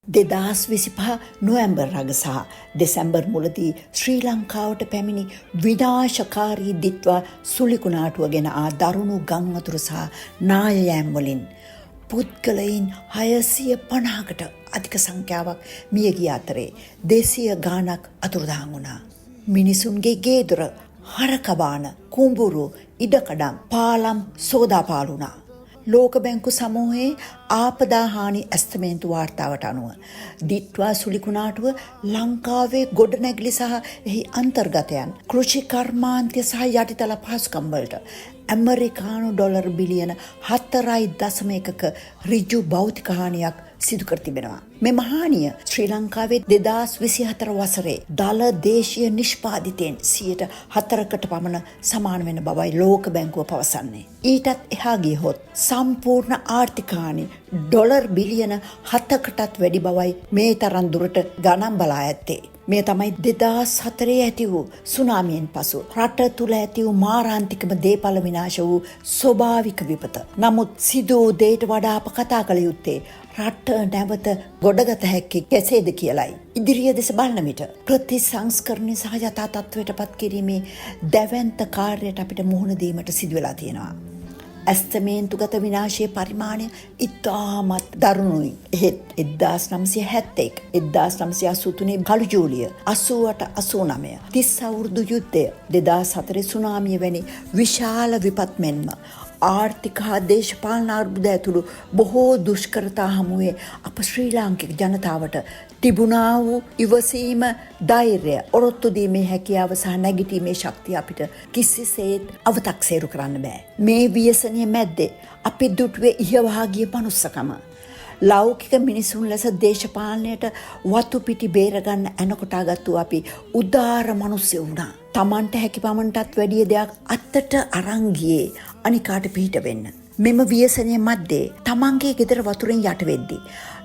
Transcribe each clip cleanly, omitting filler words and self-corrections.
2025 නොවැම්බර් රග සහ දෙසැම්බර් මුලදී ශ්‍රී ලංකාවට පැමිණි විනාශකාරී දිත්වා සුලිකුණාටුව ගෙන ආ දරුණු ගම් වතුර සහ නායයෑම් වලින් පුද්ගලයින් 650කට අධික සංඛ්‍යාවක් මිය ගිය අතරේ 200 ගාණක් අතුරුදහන් වුණා. මිනිසුන්ගේ ගේ දොර හරකබාන කුඹුරු ඉඩකඩම් පාලම් සෝදාපාලුණා. ලෝක බැංකු සමූහයේ ආපදා හානි ඇස්තමේන්තු වාර්තාවට අනුව දිත්වා සුලිකුණාටුව ලංකාවේ ගොඩනැගිලි සහ එහි අන්තර්ගතයන් කෘෂි කර්මාන්තය සහ යටිතල පහසුකම් වලට ඇමරිකානු ඩොලර් බිලියන 4.1ක ඍජු භෞතික හානියක් සිදු කර තිබෙනවා. මෙම හානිය ශ්‍රී ලංකාවේ 2024 වසරේ දල දේශීය නිෂ්පාදිතයෙන් 4%කට පමණ සමාන වෙන බවයි ලෝක බැංකුව පවසන්නේ. ඊටත් එහා ගියහොත් සම්පූර්ණ ආර්ථික හානි ඩොලර් බිලියන 7කටත් වැඩි බවයි මේ තරම් දුරට ගණන් බලා ඇත්තේ. මේ තමයි 2004 ඇති වූ සුනාමියෙන් පසු රට තුළ ඇති වූ මාරාන්තිකම දේපල විනාශ වූ ස්වභාවික විපත. නමුත් සිදු වූ දේට වඩා අප කතා කළ යුත්තේ රට නැවත ගොඩගත හැක්කේ කෙසේද කියලයි. ඉදිරිය දෙස බලන විට ප්‍රතිසංස්කරණය සහ යථා තත්ත්වයට පත් කිරීමේ දැවැන්ත කාර්යයට අපිට මුහුණ දීමට සිදු වෙලා තියෙනවා. ඇස්තමේන්තුගත විනාශයේ පරිමාණය ඉතාමත් දරුණුයි. එහෙත් 1971, 1983 කළු ජූලිය, 88, 89, 30 අවුරුදු යුද්ධය, 2004 සුනාමිය වැනි විශාල විපත් මෙන්ම ආර්ථික හා දේශපාලන අර්බුද ඇතුළු බොහෝ දුෂ්කරතා හමුවේ අප ශ්‍රී ලාංකික ජනතාවට තිබුණා වූ ඉවසීම, ධෛර්යය, ඔරොත්තු දීමේ හැකියාව සහ නැගිටීමේ ශක්තිය අපිට කිසිසේත් අවතක්සේරු කරන්න බෑ. මේ ව්‍යසනයේ මැද්දේ අපි දුටුවේ ඉහවහා ගිය මනුස්සකම. ලෞකික මිනිසුන් ලෙස දේශපාලනයට වතු පිටි බේරගන්න ඇනකොටාගත්තු අපි උදාර මිනිස්සු වුණා. Tamanට හැකි පමණටත් වැඩිය දෙයක් අත්තට අරන් ගියේ අනිකාට පිට වෙන්න. මෙම ව්‍යසනයේ මැද්දේ Tamanගේ ගෙදර වතුරෙන් යට වෙද්දී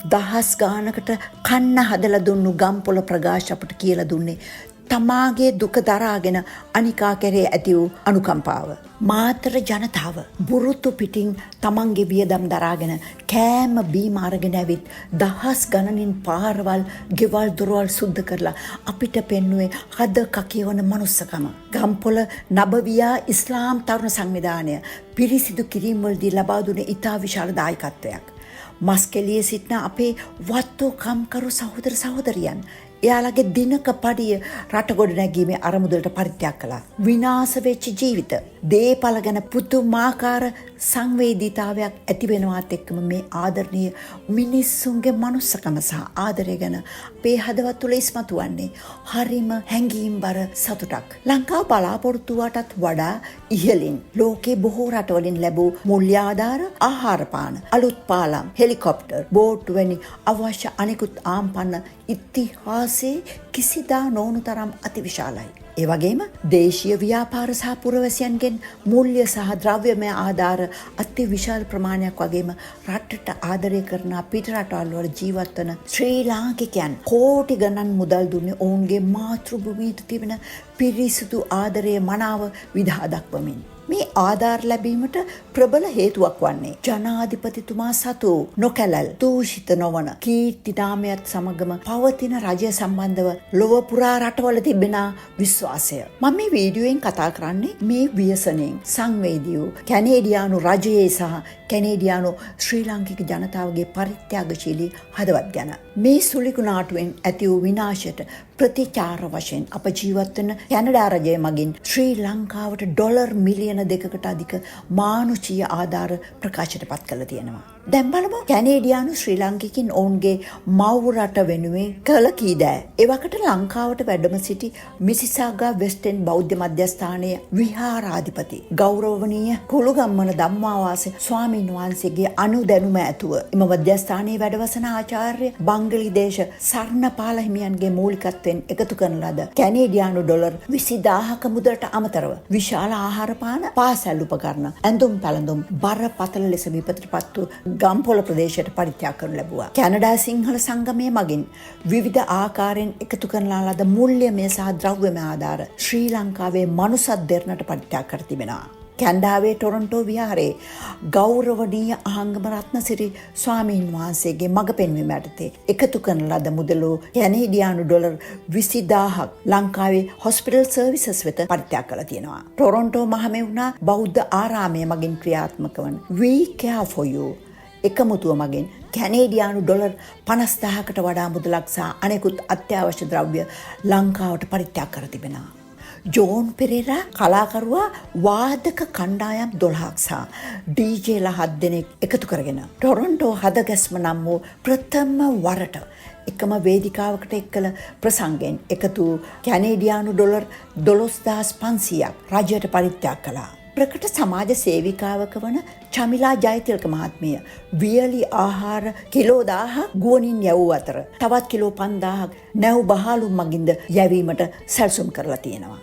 දහස් ගානකට කන්න හදලා දුන්නු ගම්පොළ ප්‍රකාශ අපට කියලා දුන්නේ තමාගේ දුක දරාගෙන අනිකා කෙරේ ඇති වූ අනුකම්පාව. මාතර ජනතාව බුරුතු පිටින් තමන්ගේ වියදම් දරාගෙන කෑම බීම අරගෙන ඇවිත් දහස් ගණනින් පාරවල් ගෙවල් දොරවල් සුද්ධ කරලා අපිට පෙන්නුවේ හද කකියවන මනුස්සකම. ගම්පොළ නබවියා ඉස්ලාම් තරුණ සංවිධානය පිරිසිදු කිරීම් වලදී ලබා දුන්නේ ඉතා විශාල දායකත්වයක්. මස්කෙලියේ සිටින අපේ වත්තෝ කම්කරු සහෝදර සහෝදරියන් එයාලගේ දිනක පඩිය රට ගොඩ නැගීමේ අරමුදලට පරිත්‍යාග කළා. විනාශ වෙච්ච ජීවිත, දේපල ගැන පුදුමාකාර සංවේදීතාවයක් ඇති වෙනවත් එක්කම මේ ආදරණීය මිනිස්සුන්ගේ මනුස්සකම සහ ආදරය ගැන අපේ හදවත් තුළ ඉස්මතු වන්නේ හරිම හැඟීම්බර සතුටක්. ලංකාව බලාපොරොත්තුවටත් වඩා ඉහළින් ලෝකේ බොහෝ රටවලින් ලැබූ මුල්‍ය ආධාර, ආහාර පාන, අලුත් පාලම්, හෙලිකොප්ටර්, බෝට් වැනි අවශ්‍ය අනෙකුත් ආම්පන්න ඉතිහාසයේ කිසිදා නොවුණු තරම් අතිවිශාලයි. ඒ වගේම දේශීය ව්‍යාපාර සහ පුරවැසියන්ගෙන් මූල්‍ය සහ ද්‍රව්‍යමය ආධාර අති විශාල ප්‍රමාණයක් වගේම රටට ආදරය කරන පිට රටවල් වල ජීවත් වන ශ්‍රී ලාංකිකයන් කෝටි ගණන් මුදල් දුන්නේ ඔවුන්ගේ මාතෘ භූමියට තිබෙන පිරිසිදු ආදරයේ මනාව විදහා දක්වමින්. මේ ආධාර ලැබීමට ප්‍රබල හේතුවක් වන්නේ ජනාධිපතිතුමා සතු නොකැලල් දූෂිත නොවන කීර්ති නාමයත් සමගම පවතින රජය සම්බන්ධව ලොව පුරා රටවල තිබෙන විශ්වාසය. මම මේ වීඩියෝෙන් කතා කරන්නේ මේ ව්‍යසනයෙන් සංවේදී වූ කැනේඩියානු රජයේ සහ කැනේඩියානු ශ්‍රී ලාංකික ජනතාවගේ පරිත්‍යාගශීලී හදවත් ගැන. මේ සුලිකුණාටුවෙන් ඇති වූ විනාශයට ප්‍රතිචාර වශයෙන් අප ජීවත් වන කැනඩා රජය මගින් ශ්‍රී ලංකාවට ඩොලර් මිලියන 2කට අධික මානුෂීය ආධාර ප්‍රකාශයට පත් කළ තියෙනවා. දැන් බලමු කැනේඩියානු ශ්‍රී ලාංකිකින් ඔවුන්ගේ මව් රට වෙනුවෙන් කළ කී දෑ. එවකට ලංකාවට වැඩම සිටි මිසිසාගා වෙස්ට් එන්ඩ් බෞද්ධ මධ්‍යස්ථානයේ විහාරාධිපති ගෞරවනීය කුළුගම්මන ධම්මාවාස ස්වාමීන් වහන්සේගේ අනුදැනුම ඇතුව එම මධ්‍යස්ථානයේ වැඩවසන ආචාර්ය බංගලිදේශ සර්ණපාල හිමියන්ගේ මූලිකත්වයෙන් එකතු කරන ලද කැනේඩියානු ඩොලර් 20000ක මුදලට අමතරව විශාල ආහාර පාන, පාසල් උපකරණ, ඇඳුම් පැළඳුම් බරපතල ලෙස විපතටපත් වූ ගම්පොළ ප්‍රදේශයට පරිත්‍යාග කරනු ලැබුවා. කැනඩා සිංහල සංගමය මගින් විවිධ ආකාරයෙන් එකතු කරන ලද මූල්‍යමය සහ ද්‍රව්‍යමය ආධාර ශ්‍රී ලංකාවේ මනුසත් දෙරණට පරිත්‍යාග කර තිබෙනවා. කැනඩාවේ ටොරොන්ටෝ විහාරයේ ගෞරවනීය ආංගම රත්නසිරි ස්වාමීන් වහන්සේගේ මඟ පෙන්වීම යටතේ එකතු කරන ලද මුදල කැනේඩියානු ඩොලර් 20000ක් ලංකාවේ හොස්පිටල් සර්විසස් වෙත පරිත්‍යාග කළා තියෙනවා. ටොරොන්ටෝ මහමෙවුනා බෞද්ධ ආරාමයේ මගින් ක්‍රියාත්මක වන We Care For You එකමුතුව මගින් කැනේඩියානු ඩොලර් 50000කට වඩා මුදලක් සහ අනෙකුත් අත්‍යවශ්‍ය ද්‍රව්‍ය ලංකාවට පරිත්‍යාග කර තිබෙනවා. ජෝන් පෙරේරා කලාකරුවා වාදක කණ්ඩායම් 12ක් සහ ඩීජේලා 7 දෙනෙක් එකතු කරගෙන ටොරොන්ටෝ හදගැස්ම නම් වූ ප්‍රථම වරට එකම වේදිකාවකට එක්කල ප්‍රසංගයෙන් එකතු කැනේඩියානු ඩොලර් 12500ක් රජයට පරිත්‍යාග කළා. ප්‍රකට සමාජ සේවිකාවක වන චමිලා ජයතිලක මහත්මිය වියලි ආහාර කිලෝ 1000ක් ගුවනින් යවූ අතර තවත් කිලෝ 5000ක් නැව් බහලු මගින්ද යැවීමට සැලසුම් කරලා තියෙනවා.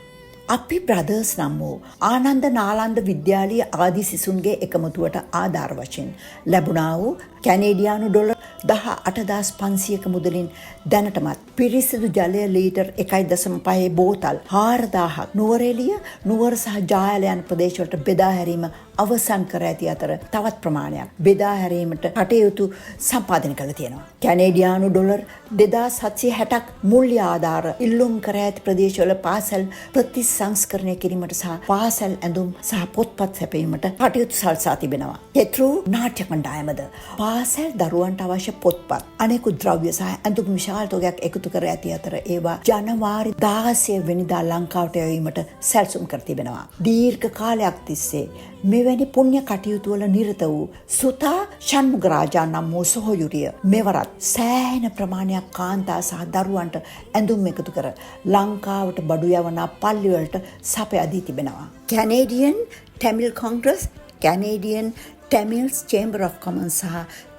අපි බ්‍රදර්ස් නම් වූ ආනන්ද නාලන්ද විද්‍යාලීය ආදි සිසුන්ගේ එකමුතුවට ආධාර වශයෙන් ලැබුණා වූ කැනේඩියානු ඩොලර් 18500ක මුදලින් දැනටමත් පිරිසිදු ජලය ලීටර් 1.5 බෝතල් 4000ක් නුවරඑළිය නුවර සහ ජායල යන ප්‍රදේශවලට බෙදා හැරීම අවසන් කර ඇති අතර තවත් ප්‍රමාණයක් බෙදා හැරීමට කටයුතු සම්පාදනය කළ තියෙනවා. කැනේඩියානු ඩොලර් 2760ක් මුල්‍ය ආධාර ඉල්ලුම් කර ඇති ප්‍රදේශවල පාසල් ප්‍රතිසංස්කරණය කිරීමට සහ පාසල් ඇඳුම් සහ පොත්පත් සැපයීමට කටයුතු සල්සා තිබෙනවා. කෙත්රු නාට්‍ය කණ්ඩායමද පාසල් දරුවන්ට අවශ්‍ය පොත්පත් අනෙකුත් ද්‍රව්‍ය සහ ඇඳුම් විශාල තොගයක් එකතු කර ඇති අතර ඒවා ජනවාරි 16 වෙනිදා ලංකාවට යැවීමට සැලසුම් කර තිබෙනවා. දීර්ඝ කාලයක් තිස්සේ මෙවැනි පුණ්‍ය කටයුතු වල නිරත වූ සුතා ෂණ්මුගරාජා නම් වූ සොහොයුරිය මෙවරත් සෑහෙන ප්‍රමාණයක් කාන්තා සහ දරුවන්ට ඇඳුම් එකතු කර ලංකාවට බඩු යවනා පල්ලිවලට සපයා දී තිබෙනවා. Canadian Tamil Congress, Canadian Tamils chamber of commons සහ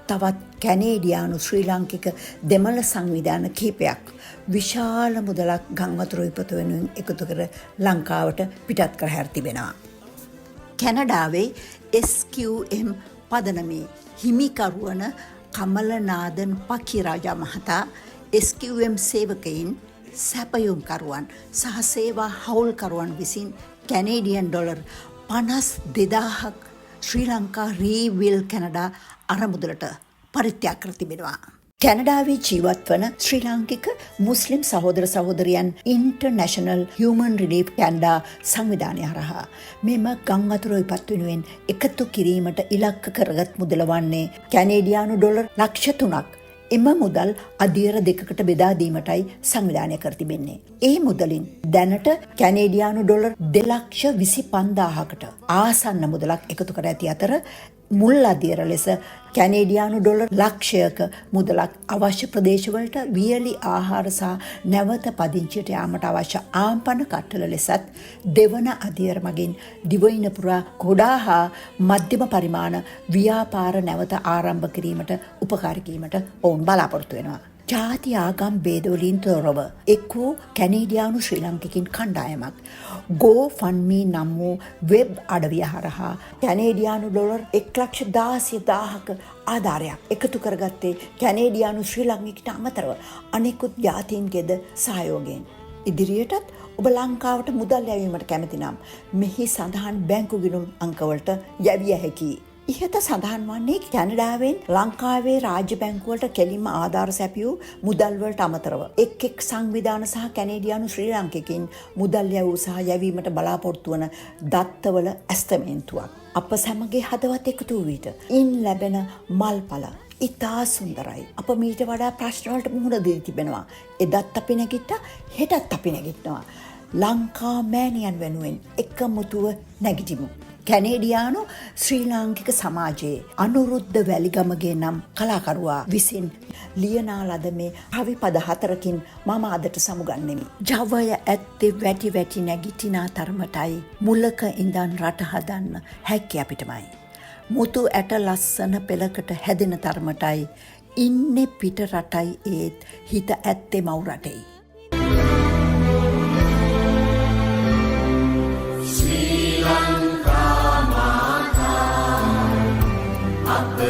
තවත් කැනේඩියානු ශ්‍රී ලාංකික දෙමළ සංවිධාන කිහිපයක් විශාල මුදලක් ගංවතුර විපත වෙනුවෙන් එකතු කර ලංකාවට පිටත් කර හැර තිබෙනවා. කැනඩාවේ SQM පදනමේ හිමිකරුවන කමලනාදන් පකිරාජා මහතා SQM සේවකයින් සැපයුම්කරුවන් සහ සේවා හවුල්කරුවන් විසින් කැනේඩියන් ඩොලර් 52000ක් ශ්‍රී ලංකා රීවිල් කැනඩා අරමුදලට පරිත්‍යාග කර තිබෙනවා. කැනඩාවේ ජීවත් වන ශ්‍රී ලාංකික මුස්ලිම් සහෝදර සහෝදරියන් ඉන්ටර්නැෂනල් හියුමන් රිලීෆ් කැනඩා සංවිධානය හරහා මෙම ගංවතුර විපත් වෙනුවෙන් එකතු කිරීමට ඉලක්ක කරගත් මුදල වන්නේ කැනේඩියානු ඩොලර් ලක්ෂ 3ක්. එම මුදල් අධීර දෙකකට බෙදා දීමටයි සංවිධානය කර තිබෙන්නේ. ඒ මුදලින් දැනට කැනේඩියානු ඩොලර් 2,25,000කට ආසන්න මුදලක් එකතු කර ඇති අතර මුල් අධීර ලෙස කැනේඩියානු ඩොලර් ලක්ෂයක මුදලක් අවශ්‍ය ප්‍රදේශවලට වියලි ආහාර සහ නැවත පදිංචියට යාමට අවශ්‍ය ආම්පන කට්ටල ලෙසත් දෙවන අධීර මගින් දිවයින පුරා කුඩා හා මධ්‍යම පරිමාණ ව්‍යාපාර නැවත ආරම්භ කිරීමට උපකාරී වීමට ඔවුන් බලාපොරොත්තු වෙනවා. ජාති ආගම් භේදවලින් තොරව එක් වූ කැනේඩියානු ශ්‍රී ලාංකිකින් කණ්ඩායමක් GoFundMe නම් වූ වෙබ් අඩවිය හරහා කැනේඩියානු ඩොලර් 1,16,000ක ආධාරයක් එකතු කරගත්තේ කැනේඩියානු ශ්‍රී ලාංකිකට අමතරව අනෙකුත් ජාතීන්ගේද සහයෝගයෙන්. ඉදිරියටත් ඔබ ලංකාවට මුදල් යැවීමට කැමති නම් මෙහි සඳහන් බැංකු ගිණුම් අංකවලට යැවිය හැකියි. ඉහත සඳහන් වන්නේ කැනඩාවෙන් ලංකාවේ රාජ්‍ය බැංකුවලට කෙලින්ම ආධාර සැපියූ මුදල් වලට අමතරව එක් සංවිධාන සහ කැනේඩියානු ශ්‍රී ලාංකිකින් මුදල් යැවූ සහ යැවීමට බලාපොරොත්තු වන දත්තවල ඇස්තමේන්තුවක්. අප සැමගේ හදවත් එකතු වූ විට ඉන් ලැබෙන මල්ඵල ඉතා සුන්දරයි. අප මීට වඩා ප්‍රශ්න වලට මුහුණ දී තිබෙනවා. එදත් අපි නැගිට්ටා, හෙටත් අපි නැගිටිනවා. ලංකා මෑණියන් වෙනුවෙන් එකමුතුව නැගිටිමු. කැනේඩියානු ශ්‍රී ලාංකික සමාජයේ අනුරුද්ධ වැලිගමගේ නම් කලාකරුවා විසින් ලියනා ලද මේ කවි පද 4කින් මම අදට සමුගන්නෙමි. ජවය ඇත්තේ වැටි වැටි නැගිටිනා තරමටයි, මුලක ඉඳන් රට හදන්න හැකි අපිටමයි. මුතු ඇට ලස්සන පෙළකට හැදෙන තරමටයි, ඉන්නේ පිට රටයි ඒත් හිත ඇත්තේ මව් රටෙයි.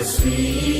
Sweet